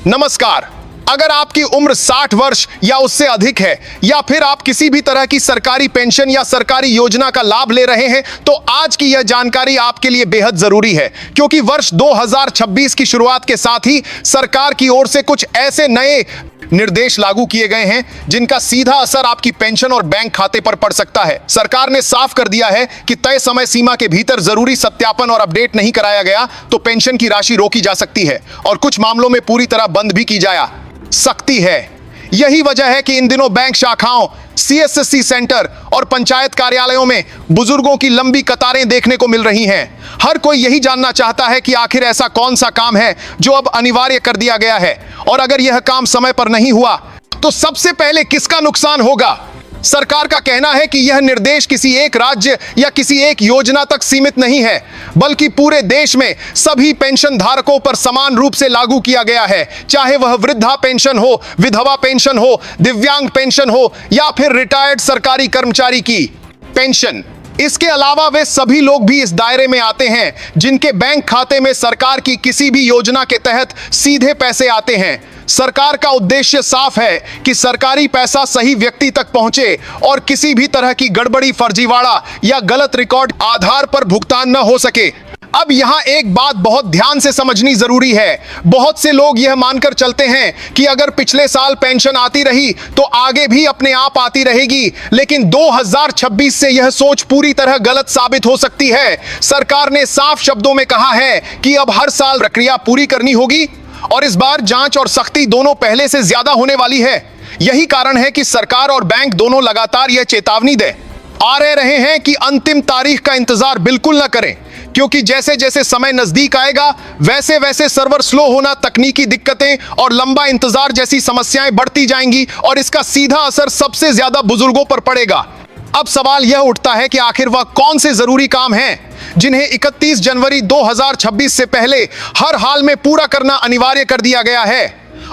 नमस्कार। अगर आपकी उम्र 60 वर्ष या उससे अधिक है या फिर आप किसी भी तरह की सरकारी पेंशन या सरकारी योजना का लाभ ले रहे हैं तो आज की यह जानकारी आपके लिए बेहद जरूरी है, क्योंकि वर्ष 2026 की शुरुआत के साथ ही सरकार की ओर से कुछ ऐसे नए निर्देश लागू किए गए हैं जिनका सीधा असर आपकी पेंशन और बैंक खाते पर पड़ सकता है। सरकार ने साफ कर दिया है कि तय समय सीमा के भीतर जरूरी सत्यापन और अपडेट नहीं कराया गया तो पेंशन की राशि रोकी जा सकती है और कुछ मामलों में पूरी तरह बंद भी की जा सकती है। यही वजह है कि इन दिनों बैंक शाखाओं, सीएससी सेंटर और पंचायत कार्यालयों में बुजुर्गों की लंबी कतारें देखने को मिल रही हैं। हर कोई यही जानना चाहता है कि आखिर ऐसा कौन सा काम है जो अब अनिवार्य कर दिया गया है, और अगर यह काम समय पर नहीं हुआ तो सबसे पहले किसका नुकसान होगा। सरकार का कहना है कि यह निर्देश किसी एक राज्य या किसी एक योजना तक सीमित नहीं है, बल्कि पूरे देश में सभी पेंशन धारकों पर समान रूप से लागू किया गया है, चाहे वह वृद्धा पेंशन हो, विधवा पेंशन हो, दिव्यांग पेंशन हो या फिर रिटायर्ड सरकारी कर्मचारी की पेंशन। इसके अलावा वे सभी लोग भी इस दायरे में आते हैं जिनके बैंक खाते में सरकार की किसी भी योजना के तहत सीधे पैसे आते हैं। सरकार का उद्देश्य साफ है कि सरकारी पैसा सही व्यक्ति तक पहुंचे और किसी भी तरह की गड़बड़ी, फर्जीवाड़ा या गलत रिकॉर्ड आधार पर भुगतान न हो सके। अब यहां एक बात बहुत ध्यान से समझनी जरूरी है। बहुत से लोग यह मानकर चलते हैं कि अगर पिछले साल पेंशन आती रही तो आगे भी अपने आप आती रहेगी, लेकिन 2026 से यह सोच पूरी तरह गलत साबित हो सकती है। सरकार ने साफ शब्दों में कहा है कि अब हर साल प्रक्रिया पूरी करनी होगी और इस बार जांच और सख्ती दोनों पहले से ज्यादा होने वाली है। यही कारण है कि सरकार और बैंक दोनों लगातार यह चेतावनी दे आ रहे हैं कि अंतिम तारीख का इंतजार बिल्कुल न करें, क्योंकि जैसे जैसे समय नजदीक आएगा वैसे वैसे सर्वर स्लो होना, तकनीकी दिक्कतें और लंबा इंतजार जैसी समस्याएं बढ़ती जाएंगी और इसका सीधा असर सबसे ज्यादा बुजुर्गों पर पड़ेगा। अब सवाल यह उठता है कि आखिर वह कौन से जरूरी काम हैं जिन्हें 31 जनवरी 2026 से पहले हर हाल में पूरा करना अनिवार्य कर दिया गया है,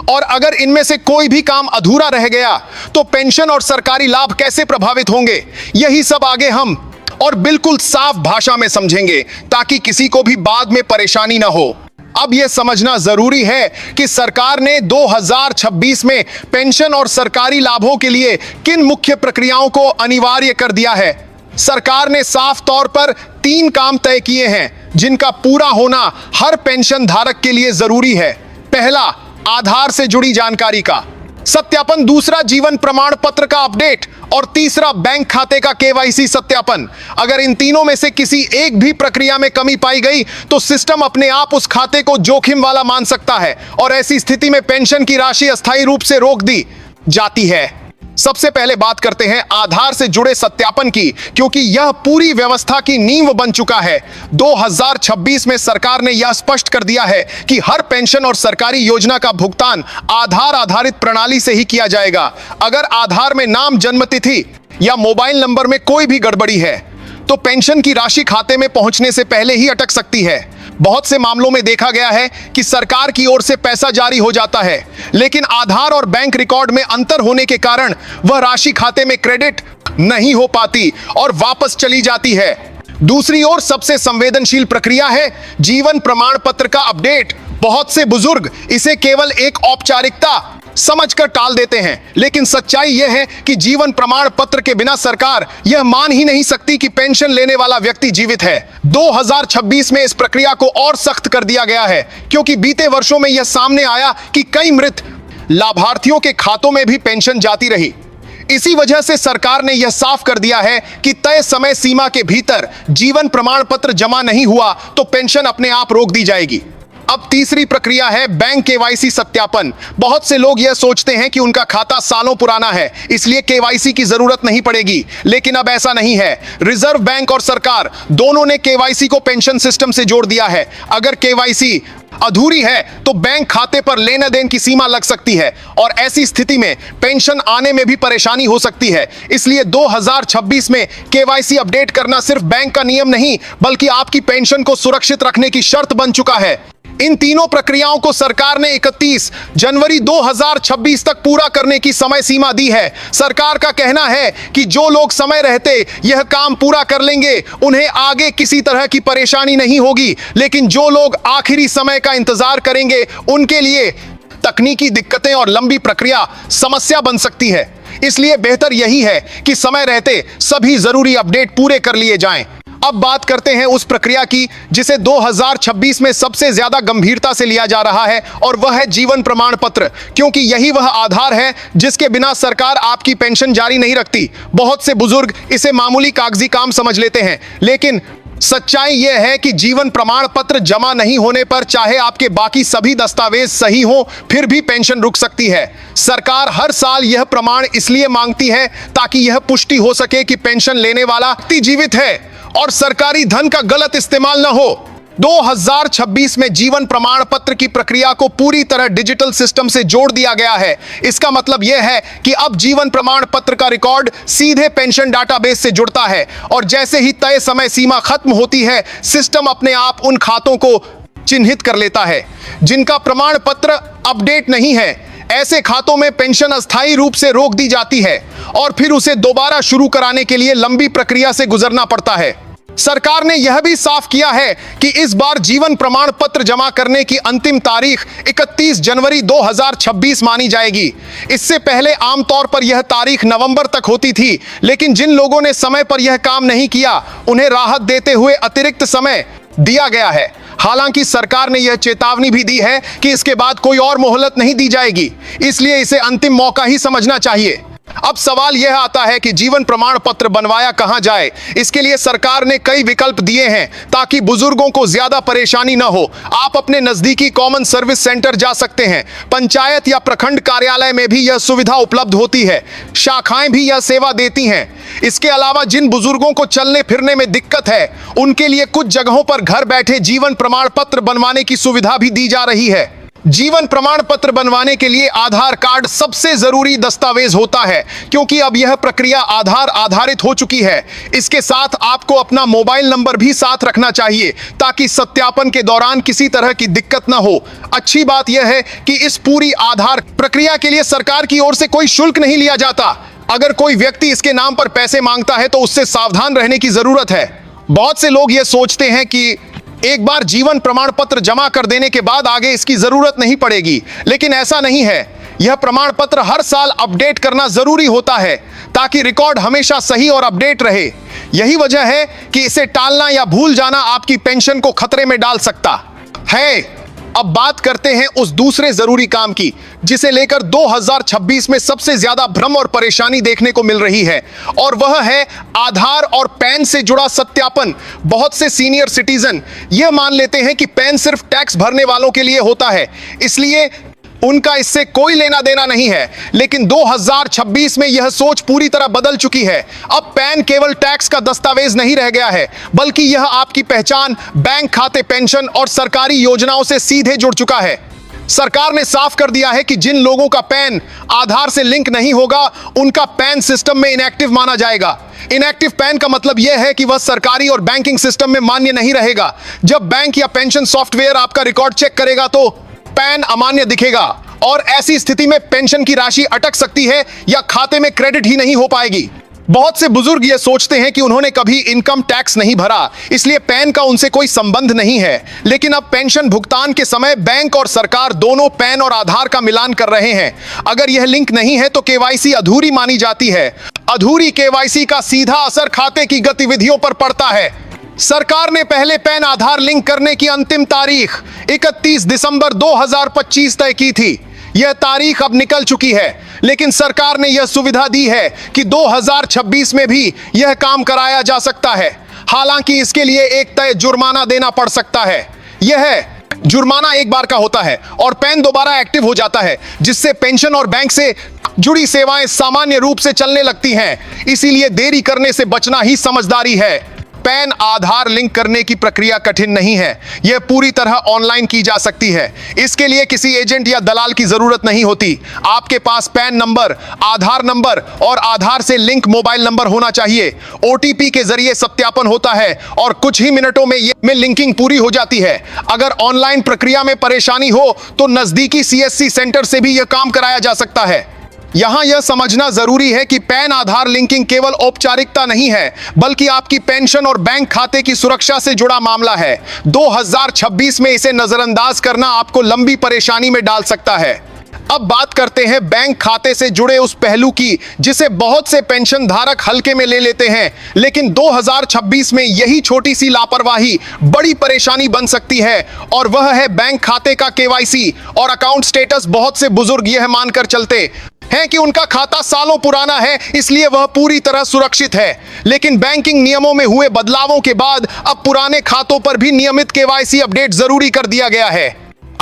और अगर इनमें से कोई भी काम अधूरा रह गया तो पेंशन और सरकारी लाभ कैसे प्रभावित होंगे। यही सब आगे हम और बिल्कुल साफ भाषा में समझेंगे ताकि किसी को भी बाद में परेशानी ना हो। अब यह समझना जरूरी है कि सरकार ने 2026 में पेंशन और सरकारी लाभों के लिए किन मुख्य प्रक्रियाओं को अनिवार्य कर दिया है। सरकार ने साफ तौर पर 3 काम तय किए हैं जिनका पूरा होना हर पेंशन धारक के लिए जरूरी है। पहला, आधार से जुड़ी जानकारी का सत्यापन, दूसरा जीवन प्रमाण पत्र का अपडेट और तीसरा बैंक खाते का केवाईसी सत्यापन। अगर इन तीनों में से किसी एक भी प्रक्रिया में कमी पाई गई तो सिस्टम अपने आप उस खाते को जोखिम वाला मान सकता है और ऐसी स्थिति में पेंशन की राशि अस्थायी रूप से रोक दी जाती है। सबसे पहले बात करते हैं आधार से जुड़े सत्यापन की, क्योंकि यह पूरी व्यवस्था की नींव बन चुका है। 2026 में सरकार ने यह स्पष्ट कर दिया है कि हर पेंशन और सरकारी योजना का भुगतान आधार आधारित प्रणाली से ही किया जाएगा। अगर आधार में नाम, जन्मतिथि या मोबाइल नंबर में कोई भी गड़बड़ी है तो पेंशन की राशि खाते में पहुंचने से पहले ही अटक सकती है। बहुत से मामलों में देखा गया है कि सरकार की ओर से पैसा जारी हो जाता है, लेकिन आधार और बैंक रिकॉर्ड में अंतर होने के कारण वह राशि खाते में क्रेडिट नहीं हो पाती और वापस चली जाती है। दूसरी ओर सबसे संवेदनशील प्रक्रिया है जीवन प्रमाण पत्र का अपडेट। बहुत से बुजुर्ग इसे केवल एक औपचारिकता समझकर टाल देते हैं, लेकिन सच्चाई यह है कि जीवन प्रमाण पत्र के बिना सरकार यह मान ही नहीं सकती कि पेंशन लेने वाला व्यक्ति जीवित है। 2026 में इस प्रक्रिया को और सख्त कर दिया गया है, क्योंकि बीते वर्षों में यह सामने आया कि कई मृत लाभार्थियों के खातों में भी पेंशन जाती रही। इसी वजह से सरकार ने यह साफ कर दिया है कि तय समय सीमा के भीतर जीवन प्रमाण पत्र जमा नहीं हुआ तो पेंशन अपने आप रोक दी जाएगी। अब तीसरी प्रक्रिया है बैंक केवाईसी सत्यापन। बहुत से लोग यह सोचते हैं कि उनका खाता सालों पुराना है, इसलिए केवाईसी की जरूरत नहीं पड़ेगी, लेकिन अब ऐसा नहीं है। रिजर्व बैंक और सरकार दोनों ने केवाईसी को पेंशन सिस्टम से जोड़ दिया है। अगर केवाईसी अधूरी है तो बैंक खाते पर लेन देन की सीमा लग सकती है और ऐसी स्थिति में पेंशन आने में भी परेशानी हो सकती है। इसलिए 2026 में केवाईसी अपडेट करना सिर्फ बैंक का नियम नहीं, बल्कि आपकी पेंशन को सुरक्षित रखने की शर्त बन चुका है। इन तीनों प्रक्रियाओं को सरकार ने 31 जनवरी 2026 तक पूरा करने की समय सीमा दी है। सरकार का कहना है कि जो लोग समय रहते यह काम पूरा कर लेंगे उन्हें आगे किसी तरह की परेशानी नहीं होगी, लेकिन जो लोग आखिरी समय का इंतजार करेंगे उनके लिए तकनीकी दिक्कतें और लंबी प्रक्रिया समस्या बन सकती है। इसलिए बेहतर यही है कि समय रहते सभी जरूरी अपडेट पूरे कर लिए जाएं। अब बात करते हैं उस प्रक्रिया की जिसे 2026 में सबसे ज्यादा गंभीरता से लिया जा रहा है, और वह है जीवन प्रमाण पत्र। क्योंकि यही वह आधार है जिसके बिना सरकार आपकी पेंशन जारी नहीं रखती। बहुत से बुजुर्ग इसे मामूली कागजी काम समझ लेते हैं, लेकिन सच्चाई यह है कि जीवन प्रमाण पत्र जमा नहीं होने पर चाहे आपके बाकी सभी दस्तावेज सही हो, फिर भी पेंशन रुक सकती है। सरकार हर साल यह प्रमाण इसलिए मांगती है ताकि यह पुष्टि हो सके कि पेंशन लेने वाला व्यक्ति जीवित है और सरकारी धन का गलत इस्तेमाल न हो। 2026 में जीवन प्रमाण पत्र की प्रक्रिया को पूरी तरह डिजिटल सिस्टम से जोड़ दिया गया है। इसका मतलब यह है कि अब जीवन प्रमाण पत्र का रिकॉर्ड सीधे पेंशन डाटाबेस से जुड़ता है, और जैसे ही तय समय सीमा खत्म होती है, सिस्टम अपने आप उन खातों को चिन्हित कर लेता है जिनका प्रमाण पत्र अपडेट नहीं है। ऐसे खातों में पेंशन अस्थायी रूप से रोक दी जाती है और फिर उसे दोबारा शुरू कराने के लिए लंबी प्रक्रिया से गुजरना पड़ता है। सरकार ने यह भी साफ किया है कि इस बार जीवन प्रमाण पत्र जमा करने की अंतिम तारीख 31 जनवरी 2026 मानी जाएगी। इससे पहले आमतौर पर यह तारीख नवंबर तक होती थी, लेकिन जिन लोगों ने समय पर यह काम नहीं किया, उन्हें राहत देते हुए अतिरिक्त समय दिया गया है। हालांकि सरकार ने यह चेतावनी भी दी है कि इसके बाद कोई और मोहलत नहीं दी जाएगी, इसलिए इसे अंतिम मौका ही समझना चाहिए। अब सवाल यह आता है कि जीवन प्रमाण पत्र बनवाया कहां जाए। इसके लिए सरकार ने कई विकल्प दिए हैं ताकि बुजुर्गों को ज्यादा परेशानी न हो। आप अपने नजदीकी कॉमन सर्विस सेंटर जा सकते हैं। पंचायत या प्रखंड कार्यालय में भी यह सुविधा उपलब्ध होती है। शाखाएं भी यह सेवा देती हैं। इसके अलावा जिन बुजुर्गों को चलने फिरने में दिक्कत है, उनके लिए कुछ जगहों पर घर बैठे जीवन प्रमाण पत्र बनवाने की सुविधा भी दी जा रही है। जीवन प्रमाण पत्र बनवाने के लिए आधार कार्ड सबसे जरूरी दस्तावेज होता है, क्योंकि अब यह प्रक्रिया आधार आधारित हो चुकी है। इसके साथ आपको अपना मोबाइल नंबर भी साथ रखना चाहिए ताकि सत्यापन के दौरान किसी तरह की दिक्कत न हो। अच्छी बात यह है कि इस पूरी आधार प्रक्रिया के लिए सरकार की ओर से कोई शुल्क नहीं लिया जाता। अगर कोई व्यक्ति इसके नाम पर पैसे मांगता है तो उससे सावधान रहने की जरूरत है। बहुत से लोग यह सोचते हैं कि एक बार जीवन प्रमाण पत्र जमा कर देने के बाद आगे इसकी जरूरत नहीं पड़ेगी, लेकिन ऐसा नहीं है। यह प्रमाण पत्र हर साल अपडेट करना जरूरी होता है ताकि रिकॉर्ड हमेशा सही और अपडेट रहे। यही वजह है कि इसे टालना या भूल जाना आपकी पेंशन को खतरे में डाल सकता है। अब बात करते हैं उस दूसरे जरूरी काम की जिसे लेकर 2026 में सबसे ज्यादा भ्रम और परेशानी देखने को मिल रही है, और वह है आधार और पैन से जुड़ा सत्यापन। बहुत से सीनियर सिटीजन यह मान लेते हैं कि पैन सिर्फ टैक्स भरने वालों के लिए होता है, इसलिए उनका इससे कोई लेना देना नहीं है। लेकिन 2026 में यह सोच पूरी तरह बदल चुकी है। अब पैन केवल टैक्स का दस्तावेज नहीं रह गया है, बल्कि यह आपकी पहचान, बैंक खाते, पेंशन और सरकारी योजनाओं से सीधे जुड़ चुका है। सरकार ने साफ कर दिया है कि जिन लोगों का पैन आधार से लिंक नहीं होगा, उनका पैन सिस्टम में इनएक्टिव माना जाएगा। इनएक्टिव पैन का मतलब यह है कि वह सरकारी और बैंकिंग सिस्टम में मान्य नहीं रहेगा। जब बैंक या पेंशन सॉफ्टवेयर आपका रिकॉर्ड चेक करेगा तो पैन अमान्य दिखेगा, और ऐसी स्थिति में पेंशन की राशि अटक सकती है या खाते में क्रेडिट ही नहीं हो पाएगी। बहुत से बुजुर्ग ये सोचते हैं कि उन्होंने कभी इनकम टैक्स नहीं भरा, इसलिए पैन का उनसे कोई संबंध नहीं है। लेकिन अब पेंशन भुगतान के समय बैंक और सरकार दोनों पैन और आधार का मिलान कर रहे हैं। अगर यह लिंक नहीं है तो केवाईसी अधूरी मानी जाती है। अधूरी केवाईसी का सीधा असर खाते की गतिविधियों पर पड़ता है। सरकार ने पहले पैन आधार लिंक करने की अंतिम तारीख 31 दिसंबर 2025 तय की थी। यह तारीख अब निकल चुकी है, लेकिन सरकार ने यह सुविधा दी है कि 2026 में भी यह काम कराया जा सकता है। हालांकि इसके लिए एक तय जुर्माना देना पड़ सकता है। यह जुर्माना एक बार का होता है और पैन दोबारा एक्टिव हो जाता है, जिससे पेंशन और बैंक से जुड़ी सेवाएं सामान्य रूप से चलने लगती हैं। इसीलिए देरी करने से बचना ही समझदारी है। पैन आधार लिंक करने की प्रक्रिया कठिन नहीं है। यह पूरी तरह ऑनलाइन की जा सकती है। इसके लिए किसी एजेंट या दलाल की जरूरत नहीं होती। आपके पास पैन नंबर, आधार नंबर और आधार से लिंक मोबाइल नंबर होना चाहिए। ओटीपी के जरिए सत्यापन होता है और कुछ ही मिनटों में लिंकिंग पूरी हो जाती है। अगर ऑनलाइन प्रक्रिया में परेशानी हो तो नजदीकी सीएससी सेंटर से भी यह काम कराया जा सकता है। यहां यह समझना जरूरी है कि पैन आधार लिंकिंग केवल औपचारिकता नहीं है, बल्कि आपकी पेंशन और बैंक खाते की सुरक्षा से जुड़ा मामला है। 2026 में इसे नजरअंदाज करना आपको लंबी परेशानी में डाल सकता है। अब बात करते हैं बैंक खाते से जुड़े उस पहलू की जिसे बहुत से पेंशन धारक हल्के में ले लेते हैं, लेकिन 2026 में यही छोटी सी लापरवाही बड़ी परेशानी बन सकती है, और वह है बैंक खाते का केवाईसी और अकाउंट स्टेटस। बहुत से बुजुर्ग यह मानकर चलते हैं कि उनका खाता सालों पुराना है, इसलिए वह पूरी तरह सुरक्षित है। लेकिन बैंकिंग नियमों में हुए बदलावों के बाद अब पुराने खातों पर भी नियमित केवाईसी अपडेट जरूरी कर दिया गया है।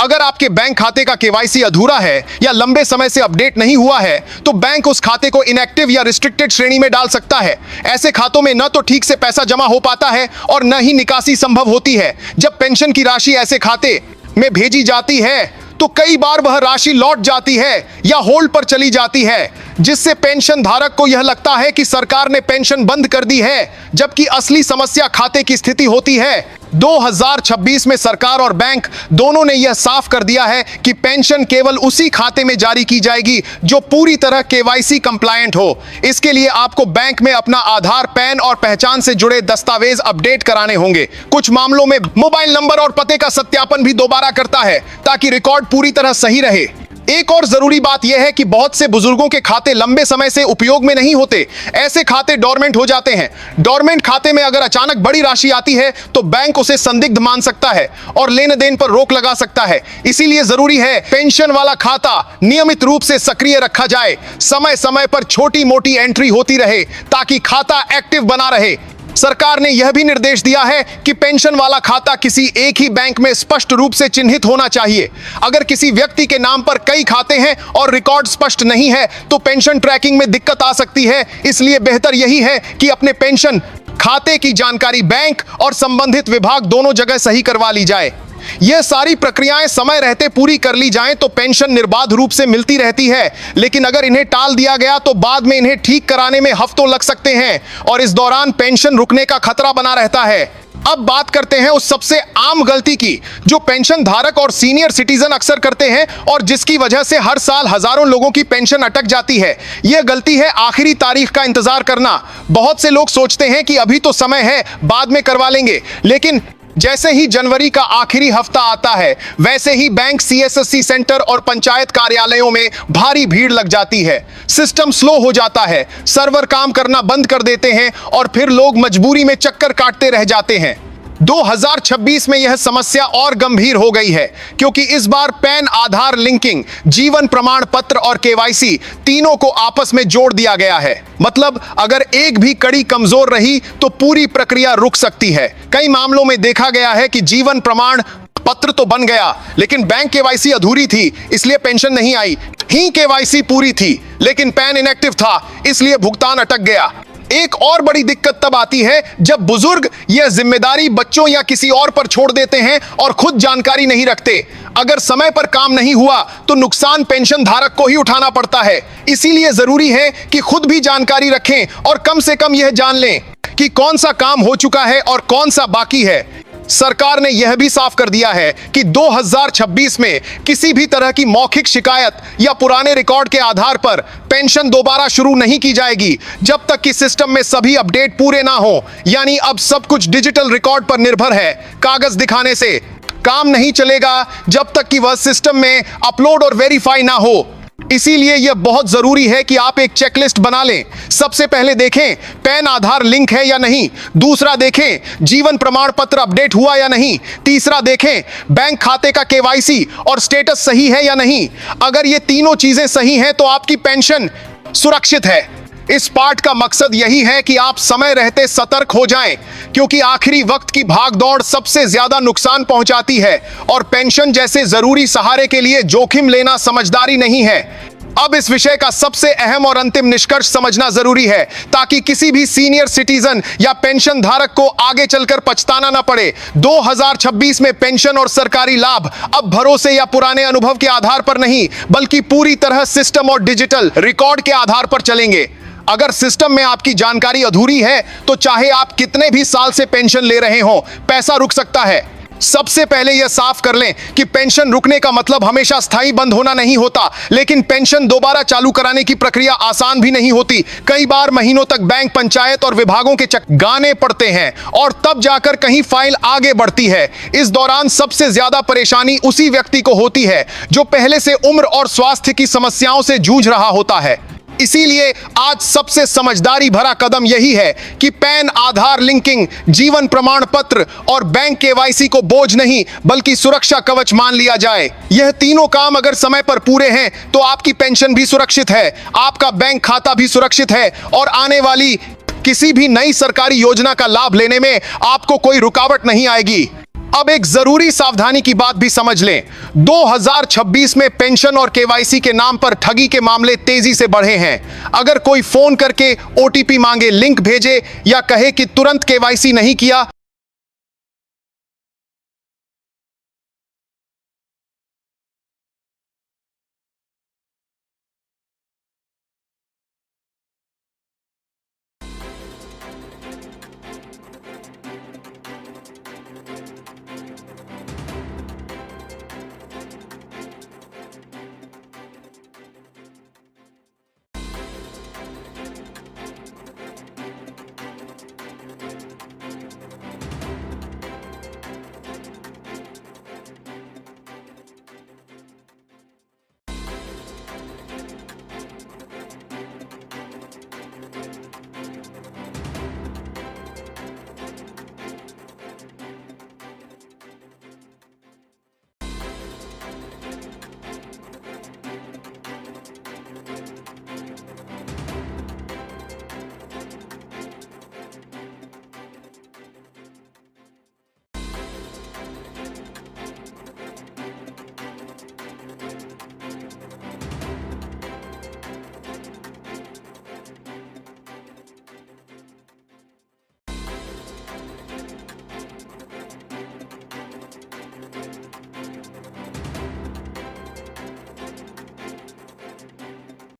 अगर आपके बैंक खाते का केवाईसी अधूरा है या लंबे समय से अपडेट नहीं हुआ है, तो बैंक उस खाते को इनएक्टिव या रिस्ट्रिक्टेड श्रेणी में डाल सकता है। ऐसे खातों में न तो ठीक से पैसा जमा हो पाता है और न ही निकासी संभव होती है। जब पेंशन की राशि ऐसे खाते में भेजी जाती है तो कई बार वह राशि लौट जाती है या होल्ड पर चली जाती है, जिससे पेंशन धारक को यह लगता है कि सरकार ने पेंशन बंद कर दी है, जबकि असली समस्या खाते की स्थिति होती है। 2026 में सरकार और बैंक दोनों ने यह साफ कर दिया है कि पेंशन केवल उसी खाते में जारी की जाएगी जो पूरी तरह केवाईसी कंप्लायंट हो। इसके लिए आपको बैंक में अपना आधार, पैन और पहचान से जुड़े दस्तावेज अपडेट कराने होंगे। कुछ मामलों में मोबाइल नंबर और पते का सत्यापन भी दोबारा करता है ताकि रिकॉर्ड पूरी तरह सही रहे। एक और जरूरी बात यह है कि बहुत से बुजुर्गों के खाते लंबे समय से उपयोग में नहीं होते। ऐसे खाते डोरमेंट हो जाते हैं। डोरमेंट खाते में अगर अचानक बड़ी राशि आती है तो बैंक उसे संदिग्ध मान सकता है और लेन देन पर रोक लगा सकता है। इसीलिए जरूरी है पेंशन वाला खाता नियमित रूप से सक्रिय रखा जाए, समय समय पर छोटी मोटी एंट्री होती रहे ताकि खाता एक्टिव बना रहे। सरकार ने यह भी निर्देश दिया है कि पेंशन वाला खाता किसी एक ही बैंक में स्पष्ट रूप से चिन्हित होना चाहिए। अगर किसी व्यक्ति के नाम पर कई खाते हैं और रिकॉर्ड स्पष्ट नहीं है तो पेंशन ट्रैकिंग में दिक्कत आ सकती है। इसलिए बेहतर यही है कि अपने पेंशन खाते की जानकारी बैंक और संबंधित विभाग दोनों जगह सही करवा ली जाए। यह सारी प्रक्रियाएं समय रहते पूरी कर ली जाएं तो पेंशन निर्बाध रूप से मिलती रहती है, लेकिन अगर इन्हें टाल दिया गया तो बाद में इन्हें ठीक कराने में हफ्तों लग सकते हैं और इस दौरान पेंशन रुकने का खतरा बना रहता है। अब बात करते हैं उस सबसे आम गलती की जो पेंशन धारक और सीनियर सिटीजन अक्सर करते हैं और जिसकी वजह से हर साल हजारों लोगों की पेंशन अटक जाती है। यह गलती है आखिरी तारीख का इंतजार करना। बहुत से लोग सोचते हैं कि अभी तो समय है, बाद में करवा लेंगे, लेकिन जैसे ही जनवरी का आखिरी हफ्ता आता है वैसे ही बैंक, सीएससी सेंटर और पंचायत कार्यालयों में भारी भीड़ लग जाती है। सिस्टम स्लो हो जाता है, सर्वर काम करना बंद कर देते हैं और फिर लोग मजबूरी में चक्कर काटते रह जाते हैं। 2026 में यह समस्या और गंभीर हो गई है क्योंकि इस बार पैन, आधार लिंकिंग, जीवन प्रमाण पत्र और केवाईसी तीनों को आपस में जोड़ दिया गया है। मतलब अगर एक भी कड़ी कमजोर रही तो पूरी प्रक्रिया रुक सकती है। कई मामलों में देखा गया है कि जीवन प्रमाण पत्र तो बन गया लेकिन बैंक केवाईसी अधूरी थी, इसलिए पेंशन नहीं आई। ही केवाईसी पूरी थी लेकिन पैन इनएक्टिव था, इसलिए भुगतान अटक गया। एक और बड़ी दिक्कत तब आती है जब बुजुर्ग यह जिम्मेदारी बच्चों या किसी और पर छोड़ देते हैं और खुद जानकारी नहीं रखते। अगर समय पर काम नहीं हुआ तो नुकसान पेंशन धारक को ही उठाना पड़ता है। इसीलिए जरूरी है कि खुद भी जानकारी रखें और कम से कम यह जान लें कि कौन सा काम हो चुका है और कौन सा बाकी है। सरकार ने यह भी साफ कर दिया है कि 2026 में किसी भी तरह की मौखिक शिकायत या पुराने रिकॉर्ड के आधार पर पेंशन दोबारा शुरू नहीं की जाएगी जब तक कि सिस्टम में सभी अपडेट पूरे ना हो। यानी अब सब कुछ डिजिटल रिकॉर्ड पर निर्भर है। कागज दिखाने से काम नहीं चलेगा जब तक कि वह सिस्टम में अपलोड और वेरीफाई ना हो। इसीलिए यह बहुत जरूरी है कि आप एक चेकलिस्ट बना लें। सबसे पहले देखें पैन, आधार लिंक है या नहीं। दूसरा देखें जीवन प्रमाण पत्र अपडेट हुआ या नहीं। तीसरा देखें बैंक खाते का केवाईसी और स्टेटस सही है या नहीं। अगर ये तीनों चीजें सही हैं तो आपकी पेंशन सुरक्षित है। इस पाठ का मकसद यही है कि आप समय रहते सतर्क हो जाएं, क्योंकि आखिरी वक्त की भागदौड़ सबसे ज्यादा नुकसान पहुंचाती है और पेंशन जैसे जरूरी सहारे के लिए जोखिम लेना समझदारी नहीं है। अब इस विषय का सबसे अहम और अंतिम निष्कर्ष समझना जरूरी है ताकि किसी भी सीनियर सिटीजन या पेंशन धारक को आगे चलकर पछताना न पड़े। 2026 में पेंशन और सरकारी लाभ अब भरोसे या पुराने अनुभव के आधार पर नहीं बल्कि पूरी तरह सिस्टम और डिजिटल रिकॉर्ड के आधार पर चलेंगे। अगर सिस्टम में आपकी जानकारी अधूरी है तो चाहे आप कितने भी साल से पेंशन ले रहे हो, पैसा रुक सकता है। सबसे पहले यह साफ कर लें कि पेंशन रुकने का मतलब हमेशा स्थायी बंद होना नहीं होता, लेकिन पेंशन दोबारा चालू कराने की प्रक्रिया आसान भी नहीं होती। कई बार महीनों तक बैंक, पंचायत और विभागों के गाने पड़ते हैं और तब जाकर कहीं फाइल आगे बढ़ती है। इस दौरान सबसे ज्यादा परेशानी उसी व्यक्ति को होती है जो पहले से उम्र और स्वास्थ्य की समस्याओं से जूझ रहा होता है। इसीलिए आज सबसे समझदारी भरा कदम यही है कि पैन, आधार लिंकिंग, जीवन प्रमाण पत्र और बैंक केवाईसी को बोझ नहीं बल्कि सुरक्षा कवच मान लिया जाए। यह तीनों काम अगर समय पर पूरे हैं तो आपकी पेंशन भी सुरक्षित है, आपका बैंक खाता भी सुरक्षित है और आने वाली किसी भी नई सरकारी योजना का लाभ लेने में आपको कोई रुकावट नहीं आएगी। अब एक जरूरी सावधानी की बात भी समझ लें। 2026 में पेंशन और केवाईसी के नाम पर ठगी के मामले तेजी से बढ़े हैं। अगर कोई फोन करके ओटीपी मांगे, लिंक भेजे या कहे कि तुरंत केवाईसी नहीं किया